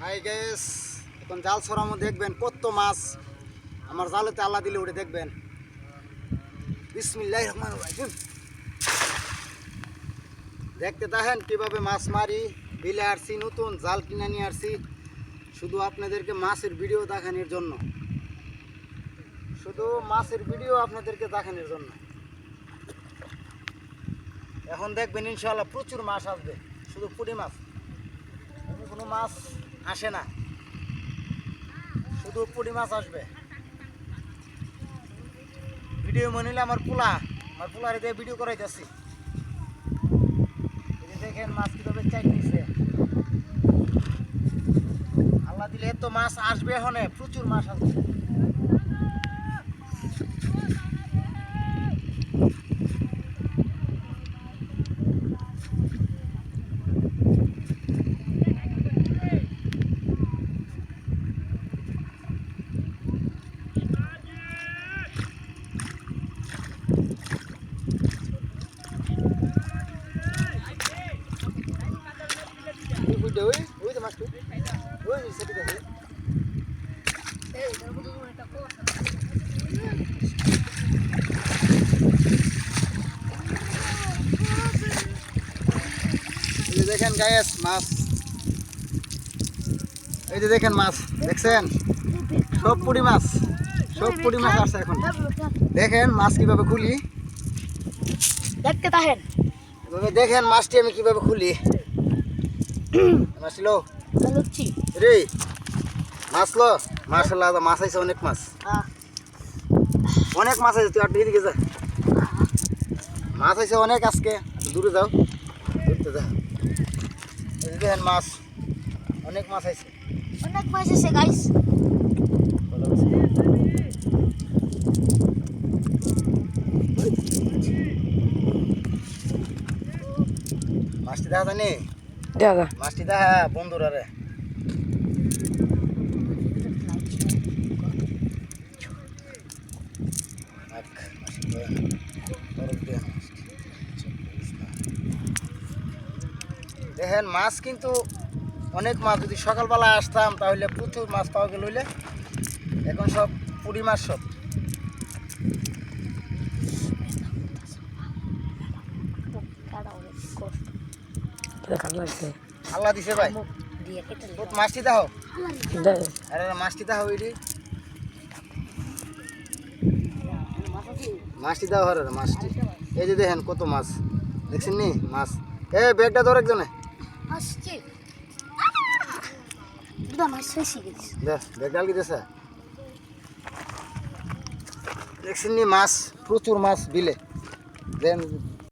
Hi guys, এখন জাল ছড়ানো দেখবেন কত মাছ আমার জালেতে আল্লাহ দিলে উঠে দেখবেন। বিসমিল্লাহির রহমানির রহিম। দেখতে দেখেন কিভাবে মাছ মারি। বিলে আসছি, নতুন জাল কিনে নিয়ে আসছি শুধু আপনাদেরকে মাছের ভিডিও দেখানোর জন্য, শুধু মাছের ভিডিও আপনাদেরকে দেখানোর জন্য। এখন দেখবেন ইনশাআল্লাহ প্রচুর মাছ আসবে, শুধু পুঁটি মাছ, কোনো মাছ আসে না, শুধু পুঁটি মাছ আসবে। ভিডিও মনে হলে আমার পোলারে দিয়ে ভিডিও করাই যাচ্ছি। দেখেন মাছ কীভাবে চাই নিচ্ছে। আল্লাহ দিলে এত মাছ আসবে, এখন প্রচুর মাছ আসবে। ওই যে মাছটা ওই সেটি দেখে দেখেন গায়েস মাছ, এই যে দেখেন মাছ দেখছেন, সব পুঁটি মাছ, সব পুঁটি মাছ আসছে। এখন দেখেন মাছ কিভাবে খুলি, দেখতে দেখেন দেখেন মাছটি আমি কিভাবে খুলি। মাছ লো রে, মাছ লো, মাশাআল্লাহ মাছ আছে, অনেক মাছ, অনেক মাছ আছে। তুই আর দিকে যা, মাছ আছে অনেক। আজকে দূরে যাও, দূরতে যাও। দেখেন মাছ, অনেক মাছ আছে, অনেক মাছ আছে গাইস। মাছটি দেখা জানি, মাছটি দেখা বন্ধুরা রে। দেখেন মাছ কিন্তু অনেক মাছ। যদি সকালবেলা আসতাম তাহলে প্রচুর মাছ পাওয়া গেল হইলে। এখন সব পুঁটি মাছ সব। আল্লাহ দিছে ভাই, মাছটি দাও, আরে মাছটি দাও, ওইটি মাছটি দাও, হরে মাছটি। এই যে দেখেন কত মাছ দেখছেন নি মাছ। এ ব্যাগটা ধর একজনে, দেখছেন নি মাছ, প্রচুর মাছ বিলে। দেন